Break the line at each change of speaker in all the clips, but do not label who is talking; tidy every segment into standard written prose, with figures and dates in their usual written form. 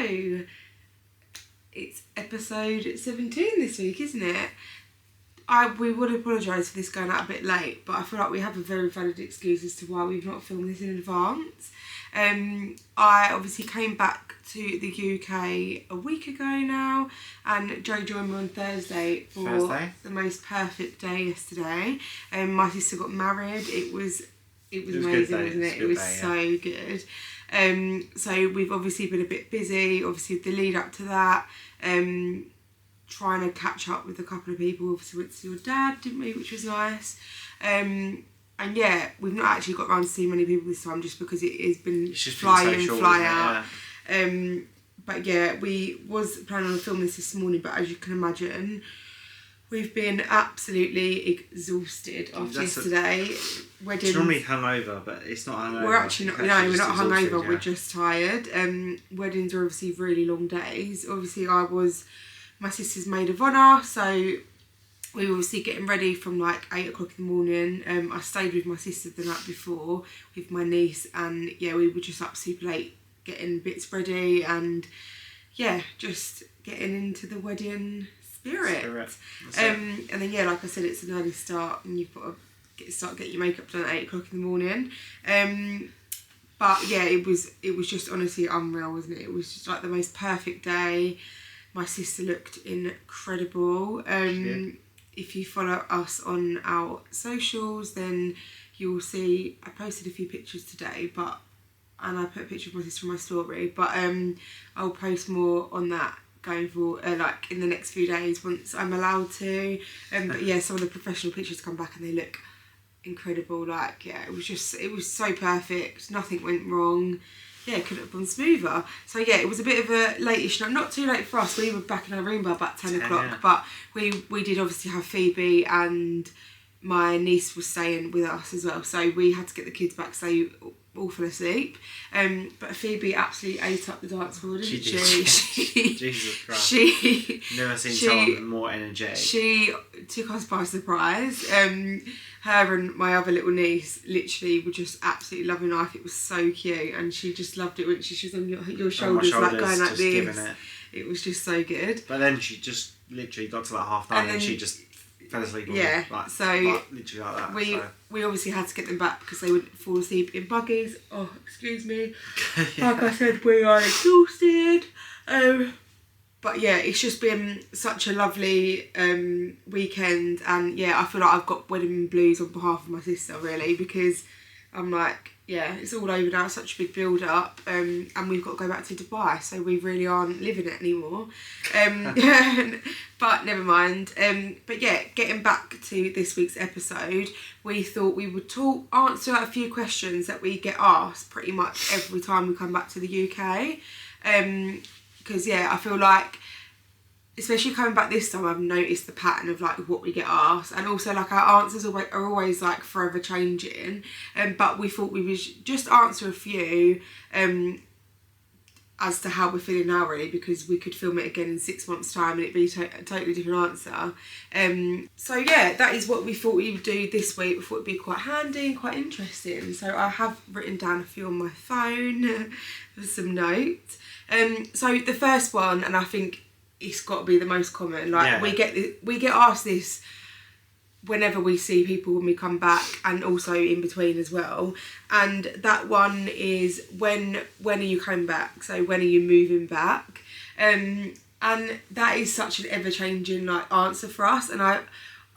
go. It's episode 17 this week, isn't it? We would apologise for this going out a bit late, but I feel like we have a very valid excuse as to why we've not filmed this in advance. I obviously came back to the UK a week ago now, and Joe joined me on Thursday for the most perfect day yesterday. My sister got married. It was amazing, wasn't it? It was so good. So we've obviously been a bit busy, obviously the lead up to that, trying to catch up with a couple of people. Obviously went to see your dad, didn't we, which was nice. And yeah, we've not actually got around to see many people this time just because it has been fly in, fly out. Yeah. But yeah, we was planning on filming this morning, but as you can imagine, we've been absolutely exhausted after yesterday. Weddings. It's
normally hungover, but it's not hungover.
We're actually not. No, we're not hungover. Yeah. We're just tired. Weddings are obviously really long days. Obviously, I was my sister's maid of honour, so we were obviously getting ready from like 8 o'clock in the morning. I stayed with my sister the night before with my niece, and yeah, we were just up super late getting bits ready and yeah, just getting into the wedding spirit. And then yeah, like I said, it's an early start and you've got to get your makeup done at 8 o'clock in the morning. But yeah, it was just honestly unreal, wasn't it? It was just like the most perfect day. My sister looked incredible. If you follow us on our socials, then you'll see I posted a few pictures today, and I put a picture of my sister on my story, but I'll post more on that going for like in the next few days once I'm allowed to. But yeah, some of the professional pictures come back and they look incredible. Like yeah, it was so perfect. Nothing went wrong. Yeah, it couldn't have gone smoother. So yeah, it was a bit of a late-ish night. Not too late for us. We were back in our room by about 10 o'clock. Yeah. But we did obviously have Phoebe, and my niece was staying with us as well. So we had to get the kids back, so they all fell asleep. But Phoebe absolutely ate up the dance floor, didn't she?
Jesus Christ.
She
never seen someone more energetic. She
took us by surprise. Her and my other little niece literally were just absolutely loving life. It was so cute, and she just loved it when she was on your shoulders, like going like this. It was just so good.
But then she just literally got to like half nine and she just fell asleep.
Yeah,
like,
so
literally like that.
We obviously had to get them back because they would fall asleep in buggies. Oh, excuse me. Yeah. Like I said, we are exhausted. But yeah, it's just been such a lovely weekend, and yeah, I feel like I've got wedding blues on behalf of my sister really, because I'm like, yeah, it's all over now, such a big build up, and we've got to go back to Dubai, so we really aren't living it anymore. But never mind. But yeah, getting back to this week's episode, we thought we would answer a few questions that we get asked pretty much every time we come back to the UK. Because yeah, I feel like, especially coming back this time, I've noticed the pattern of like what we get asked, and also like our answers are always like forever changing. But we thought we would just answer a few as to how we're feeling now really, because we could film it again in 6 months' time and it'd be a totally different answer. So yeah, that is what we thought we would do this week. We thought it'd be quite handy and quite interesting. So I have written down a few on my phone with some notes. So the first one, and I think it's got to be the most common, like we get asked this whenever we see people when we come back, and also in between as well, and that one is when are you coming back, so when are you moving back? And that is such an ever-changing like answer for us, and I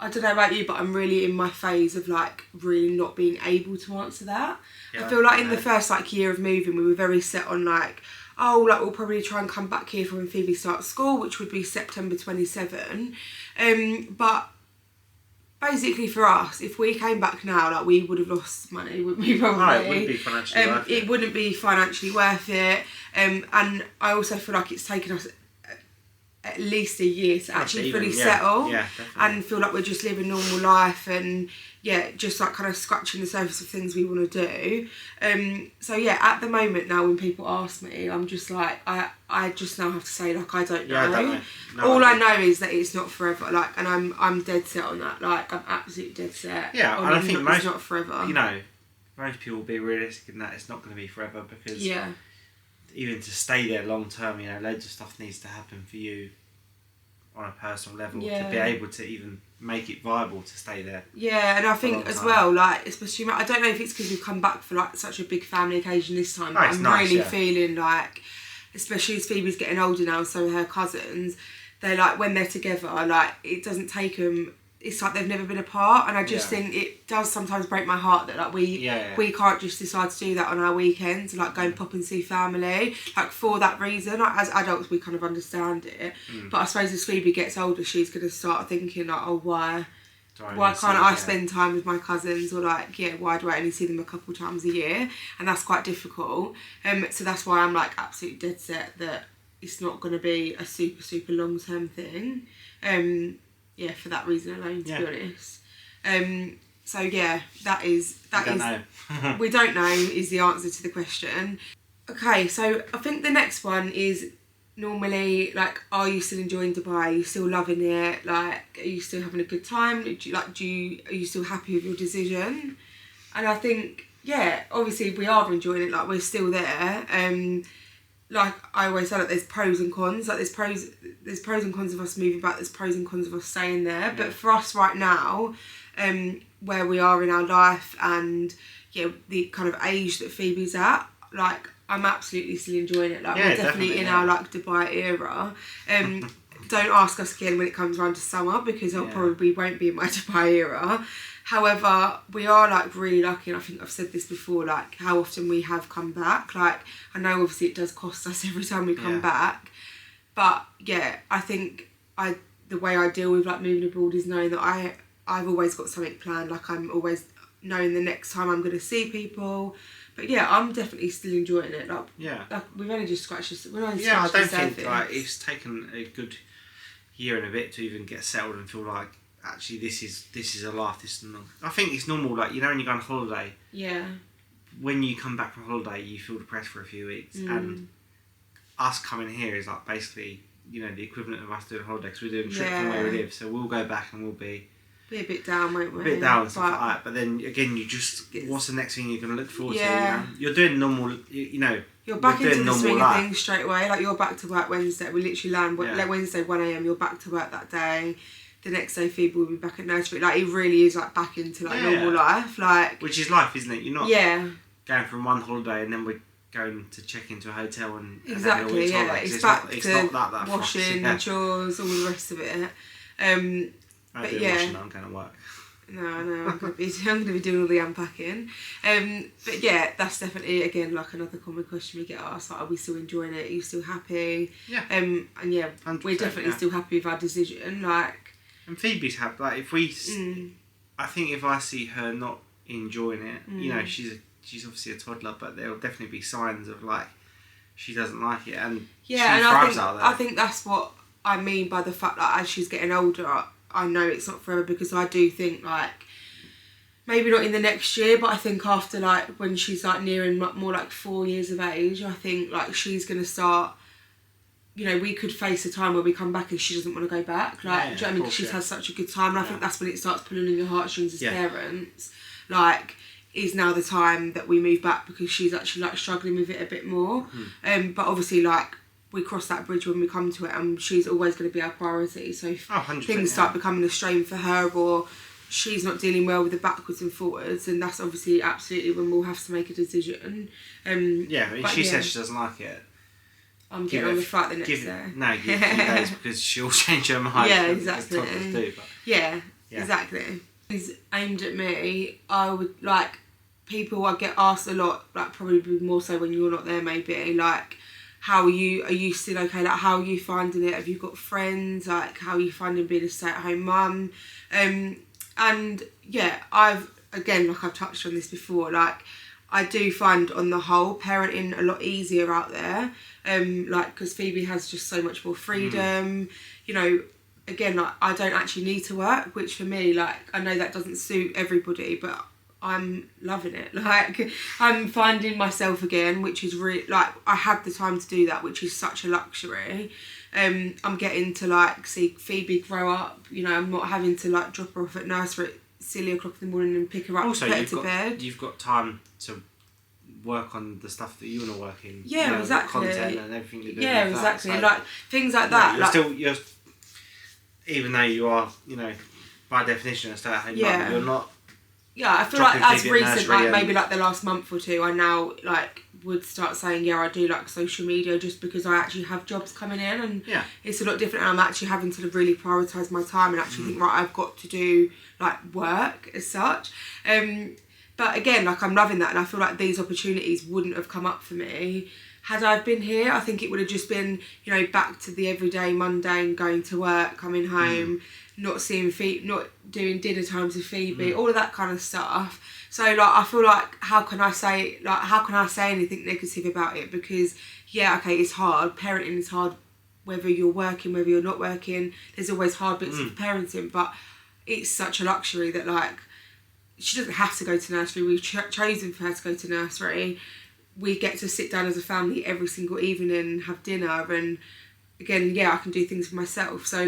don't know about you, but I'm really in my phase of like really not being able to answer that. I feel like in the first like year of moving, we were very set on like, oh, like we'll probably try and come back here for when Phoebe starts school, which would be September 27. But basically for us, if we came back now, like we would have lost money, wouldn't we? Probably.
No, it wouldn't be financially worth it.
It wouldn't be financially worth it. And I also feel like it's taken us at least a year to actually fully settle and feel like we're just living normal life, and yeah, just like kind of scratching the surface of things we want to do. So yeah, at the moment now when people ask me, I'm just like, I just now have to say like I don't know.
I don't know. No,
all I know is that it's not forever. Like, and I'm dead set on that. Like, I'm absolutely dead set.
Yeah, and I think
it's not forever.
You know, most people will be realistic in that it's not going to be forever, because even to stay there long term, you know, loads of stuff needs to happen for you on a personal level to be able to even make it viable to stay there.
Yeah, and I think as well, like, especially, I don't know if it's because we've come back for like such a big family occasion this time, but I'm really feeling like, especially as Phoebe's getting older now, so her cousins, they're like, when they're together, like, it doesn't take them, it's like they've never been apart, and I just think it does sometimes break my heart that like we can't just decide to do that on our weekends, like go and pop and see family, like for that reason. Like, as adults we kind of understand it, but I suppose as Phoebe gets older she's going to start thinking like, oh, why can't I spend time with my cousins, or like, why do I only see them a couple times a year? And that's quite difficult. So that's why I'm like absolutely dead set that it's not going to be a super long term thing. For that reason alone, to be honest. So that is we don't know is the answer to the question. Okay, so I think the next one is normally like, are you still enjoying Dubai? Are you still loving it? Like, are you still having a good time? Are you still happy with your decision? And I think obviously we are enjoying it. Like, we're still there. Like I always say, like, there's pros and cons. Like there's pros and cons of us moving back. There's pros and cons of us staying there. Yeah. But for us right now, where we are in our life and the kind of age that Phoebe's at, like, I'm absolutely still enjoying it. Like, we're definitely in our like Dubai era. Don't ask us again when it comes around to summer, because I probably won't be in my Dubai era. However, we are like really lucky, and I think I've said this before, like how often we have come back. Like, I know obviously it does cost us every time we come back, but I think the way I deal with like moving abroad is knowing that I've always got something planned. Like, I'm always knowing the next time I'm going to see people. But I'm definitely still enjoying it. Like, we've only just scratched the surface.
I don't think like it's taken a good year and a bit to even get settled and feel like, actually, this is a life. I think it's normal. Like, you know, when you go on holiday. Yeah. When you come back from holiday, you feel depressed for a few weeks, and us coming here is like basically, you know, the equivalent of us doing a holiday, because we're doing a trip from where we live. So we'll go back and we'll be
a bit down, won't we?
A bit down and stuff like that. But then again, you just, what's the next thing you're going to look forward to? You know? You're doing normal. You know. You're
back into the swing of things straight away. Like, you're back to work Wednesday. We literally land like Wednesday 1 a.m. You're back to work that day. The next day Phoebe will be back at nursery. Like, it really is like back into like normal life. Like,
which is life, isn't it? You're not going from one holiday and then we're going to check into a hotel and
exactly. It's back to washing, chores, all the rest of it.
But washing, I'm going to work.
No, I'm going to be doing all the unpacking. But that's definitely, again, like another common question we get asked, like, are we still enjoying it? Are you still happy? Yeah. And we're definitely still happy with our decision. Like,
and Phoebe's happy. Like, if we, I think if I see her not enjoying it, you know, she's obviously a toddler, but there'll definitely be signs of like she doesn't like it, and she thrives out there.
I think that's what I mean by the fact that as she's getting older, I know it's not forever, because I do think, like, maybe not in the next year, but I think after, like, when she's like nearing more like 4 years of age, I think like she's gonna start. You know, we could face a time where we come back and she doesn't want to go back. Like, do you know what I mean? Because she's had such a good time, and I think that's when it starts pulling on your heartstrings as parents. Like, is now the time that we move back, because she's actually like struggling with it a bit more. But obviously, like, we cross that bridge when we come to it, and she's always going to be our priority. So if things start becoming a strain for her, or she's not dealing well with the backwards and forwards, and that's obviously absolutely when we'll have to make a decision.
If she says she doesn't like it,
I'm getting on the flight the next day.
No, give 2 days, because she'll change her mind.
Yeah, exactly. Exactly. It's aimed at me. I would like people. I get asked a lot, like probably more so when you're not there, maybe, like, how are you? Are you still okay? Like, how are you finding it? Have you got friends? Like, how are you finding being a stay-at-home mum? And I've touched on this before. Like, I do find on the whole parenting a lot easier out there. Like, because Phoebe has just so much more freedom. You know, again, like, I don't actually need to work, which for me, like, I know that doesn't suit everybody, but I'm loving it. Like, I'm finding myself again, which is really, like, I have the time to do that, which is such a luxury. I'm getting to, like, see Phoebe grow up. You know, I'm not having to, like, drop her off at nursery at silly o'clock in the morning and pick her up and put her to bed.
You've got time to work on the stuff that you want to work in.
Yeah, exactly.
Content and everything you do.
Yeah, exactly. So, like things like that.
You're even though you are, by definition a stay-at-home mum, you're not.
Yeah, I feel like as recent, maybe like the last month or two, I now would start saying, I do like social media just because I actually have jobs coming in, and it's a lot different, and I'm actually having to really prioritise my time and actually think, right, I've got to do work as such. But again, I'm loving that, and I feel like these opportunities wouldn't have come up for me had I been here. I think it would have just been, back to the everyday mundane, going to work, coming home, not seeing not doing dinner times with Phoebe, all of that kind of stuff. So I feel like how can I say anything negative about it? Because it's hard. Parenting is hard, whether you're working, whether you're not working. There's always hard bits of parenting, but it's such a luxury that she doesn't have to go to nursery. We've chosen for her to go to nursery. We get to sit down as a family every single evening and have dinner, and again, I can do things for myself. So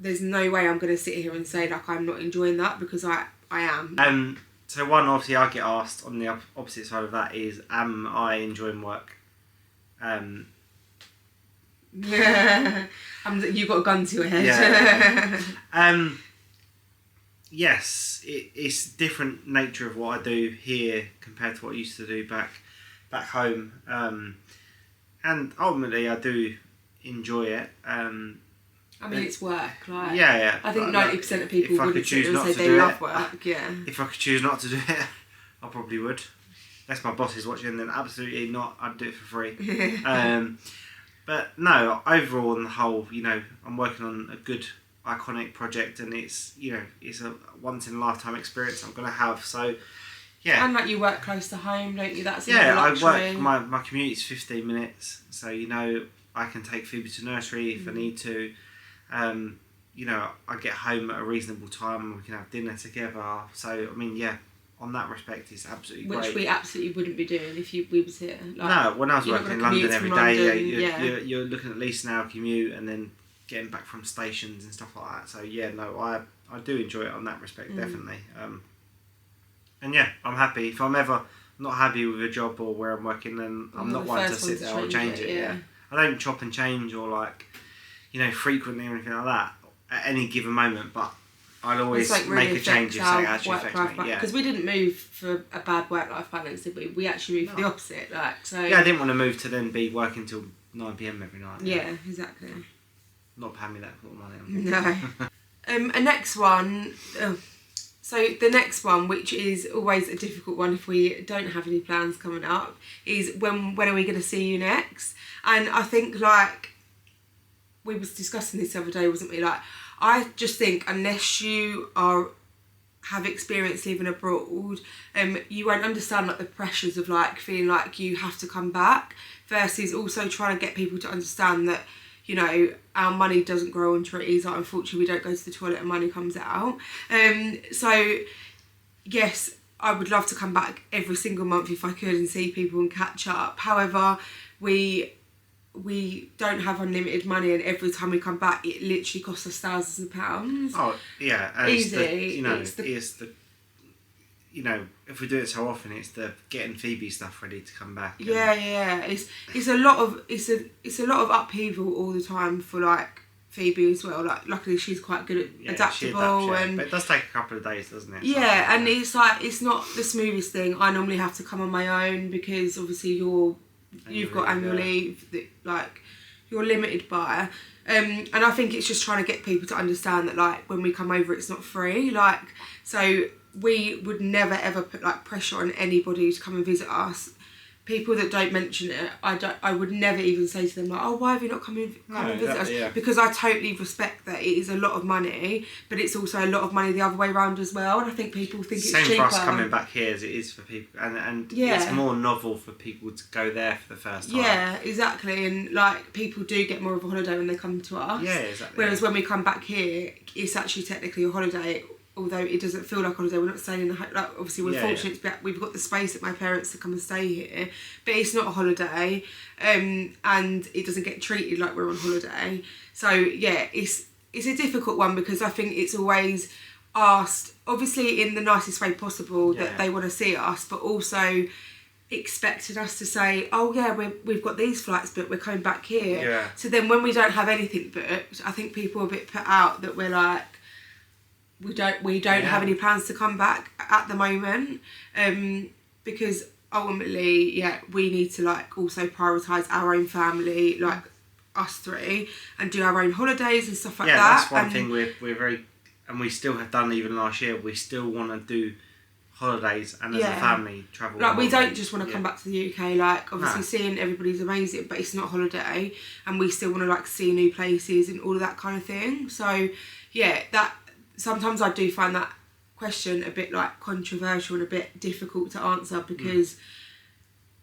there's no way I'm going to sit here and say I'm not enjoying that, because I am.
So one, obviously, I get asked on the opposite side of that is, am I enjoying work?
You've got a gun to your head.
Yeah. Yes, it's different nature of what I do here compared to what I used to do back home. And ultimately, I do enjoy it.
It's work.
Yeah.
I think 90% of people wouldn't sit and say they love work. Yeah.
If I could choose not to do it, I probably would. Unless my boss is watching, then absolutely not. I'd do it for free. But no, overall, on the whole, I'm working on a good, iconic project, and it's a once in a lifetime experience I'm going to have. So yeah.
And you work close to home, don't you? That's
I work. My commute is 15 minutes, so I can take Phoebe to nursery if I need to. I get home at a reasonable time and we can have dinner together. So, on that respect, it's absolutely great.
Which we absolutely wouldn't be doing if we was here.
No, when I was working in London every day, you're looking at least an hour commute and then getting back from stations and stuff like that. So, I do enjoy it on that respect, definitely. And I'm happy. If I'm ever not happy with a job or where I'm working, then I'm not one to sit there or change it. Yeah. I don't chop and change or frequently or anything like that at any given moment, but I'll always make a change if it actually affects me.
Because we didn't move for a bad work-life balance, did we? We actually moved for the opposite.
I didn't want to move to then be working till 9 PM every night.
Yeah, exactly.
Not paying me that sort of money.
No. A next one. So the next one, which is always a difficult one if we don't have any plans coming up, is when are we going to see you next? And I think we was discussing this the other day, wasn't we? I just think unless you have experience living abroad, you won't understand the pressures of feeling like you have to come back, versus also trying to get people to understand that our money doesn't grow on trees. Unfortunately, we don't go to the toilet and money comes out. So yes, I would love to come back every single month if I could and see people and catch up. However, we don't have unlimited money, and every time we come back, it literally costs us thousands of pounds.
Oh yeah, and
easy.
If we do it so often, it's the getting Phoebe stuff ready to come back.
Yeah. It's a lot of upheaval all the time for Phoebe as well. Luckily she's quite good at adaptable,
but it does take a couple of days, doesn't it?
Yeah, and it's not the smoothest thing. I normally have to come on my own because obviously you've got annual leave that you're limited by. And I think it's just trying to get people to understand that when we come over, it's not free. So we would never ever put pressure on anybody to come and visit us. People that don't mention it, I would never even say to them why have you not come and visit us? Yeah. Because I totally respect that it is a lot of money, but it's also a lot of money the other way around as well. And I think people think it's cheaper.
Same for us coming back here as it is for people, and it's more novel for people to go there for the first time.
Yeah, exactly. And people do get more of a holiday when they come to us.
Yeah, exactly.
Whereas when we come back here, it's actually technically a holiday. Although it doesn't feel like a holiday, we're not staying in the obviously we're fortunate that we've got the space at my parents to come and stay here, but it's not a holiday, and it doesn't get treated like we're on holiday. So it's a difficult one because I think it's always asked, obviously in the nicest way possible, that they want to see us, but also expecting us to say, oh yeah, we've got these flights booked, we're coming back here.
Yeah.
So then when we don't have anything booked, I think people are a bit put out that we're like, we don't have any plans to come back at the moment, because ultimately, we need to like also prioritise our own family, like us three, and do our own holidays and stuff like that.
Yeah, that's one thing we're very, and we still have done even last year. We still want to do holidays and as a family travel.
Like we don't just want to come back to the UK. Like obviously seeing everybody's amazing, but it's not a holiday, and we still want to like see new places and all of that kind of thing. So that sometimes I do find that question a bit like controversial and a bit difficult to answer, because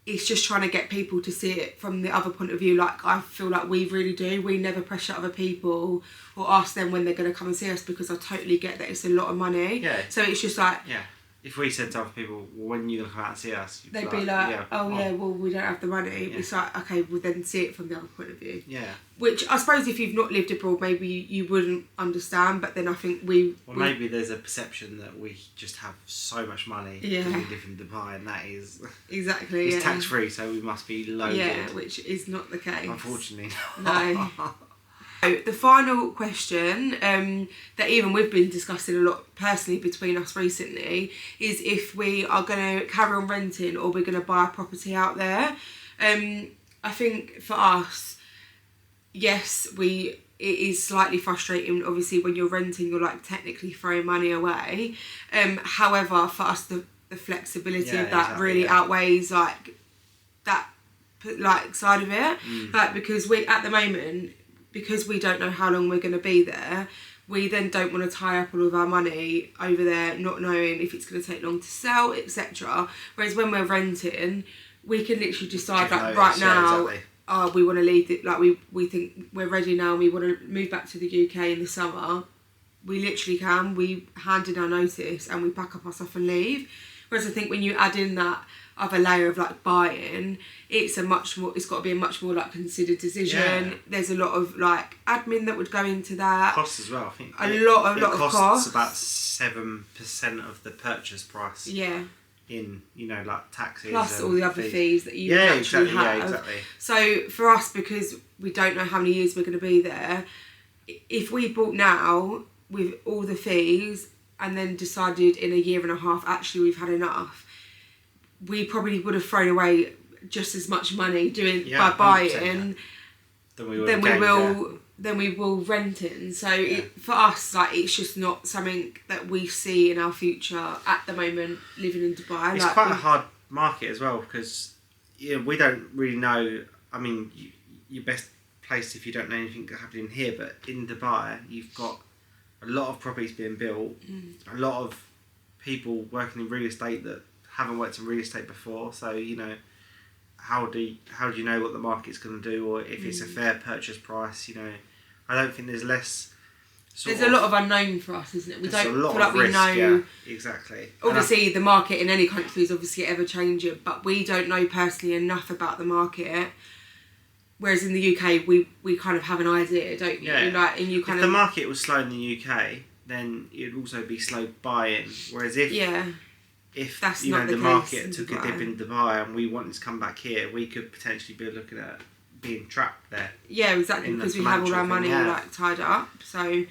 it's just trying to get people to see it from the other point of view. Like I feel like we really do. We never pressure other people or ask them when they're going to come and see us, because I totally get that it's a lot of money.
Yeah.
So it's just like...
Yeah. If we said to other people, well, when are you going to come out and see us?
They'd be like, well, we don't have the money. Yeah. It's like, okay, we'll then see it from the other point of view.
Yeah.
Which I suppose if you've not lived abroad, maybe you wouldn't understand, but then I think
maybe there's a perception that we just have so much money because we live in Dubai, and that is...
Exactly,
it's tax-free, so we must be loaded.
Yeah, which is not the case.
Unfortunately.
No. So the final question that even we've been discussing a lot personally between us recently is if we are going to carry on renting or we're going to buy a property out there. I think for us, yes, it is slightly frustrating. Obviously, when you're renting, you're like technically throwing money away. However, for us, the flexibility of that really outweighs like that like side of it. Like because we at the moment, because we don't know how long we're going to be there, we then don't want to tie up all of our money over there, not knowing if it's going to take long to sell, etc. Whereas when we're renting, we can literally decide like right now, we want to leave it, like we think we're ready now and we want to move back to the UK in the summer. We literally can. We hand in our notice and we pack up our stuff and leave. Whereas I think when you add in that other layer of like buying, it's got to be a much more like considered decision. Yeah. There's a lot of like admin that would go into that.
Costs as well, I think.
A lot of costs.
About 7% of the purchase price.
Yeah.
In like taxes.
Plus all the other fees that you actually have.
Yeah, exactly.
So for us, because we don't know how many years we're going to be there, if we bought now with all the fees and then decided in a year and a half actually we've had enough, we probably would have thrown away just as much money by buying than we will renting. So for us, like it's just not something that we see in our future at the moment. Living in Dubai,
it's quite a hard market as well, because we don't really know. I mean, you're best placed if you don't know anything happening here, but in Dubai, you've got a lot of properties being built, a lot of people working in real estate that haven't worked in real estate before, so how do you know what the market's going to do, or if it's a fair purchase price? I don't think there's less.
There's a lot of unknown for us, isn't it? We don't feel like we know.
Yeah, exactly.
Obviously, the market in any country is obviously ever changing, but we don't know personally enough about the market. Whereas in the UK, we kind of have an idea, don't you?
Yeah. If the market was slow in the UK, then it'd also be slow buying. Whereas if
that's
the
not the
market took a dip in Dubai and we wanted to come back here, we could potentially be looking at being trapped there.
Yeah, exactly, because we have all our money like tied up. So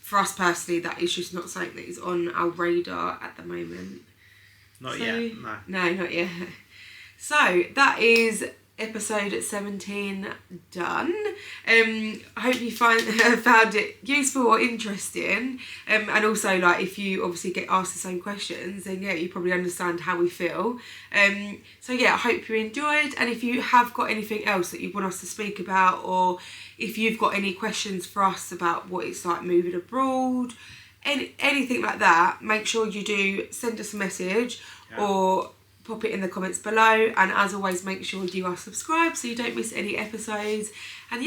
for us personally, that is just not something that is on our radar at the moment.
Not yet.
No, not yet. So that is episode 17 done. I hope you found it useful or interesting, and also like if you obviously get asked the same questions, then you probably understand how we feel. So I hope you enjoyed, and if you have got anything else that you want us to speak about, or if you've got any questions for us about what it's like moving abroad, anything like that, make sure you do send us a message or pop it in the comments below, and as always, make sure you are subscribed so you don't miss any episodes. And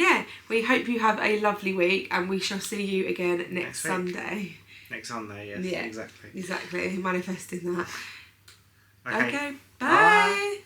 we hope you have a lovely week, and we shall see you again next Sunday.
Next Sunday, yes. Yeah, exactly.
Manifesting that.
Okay.
Bye.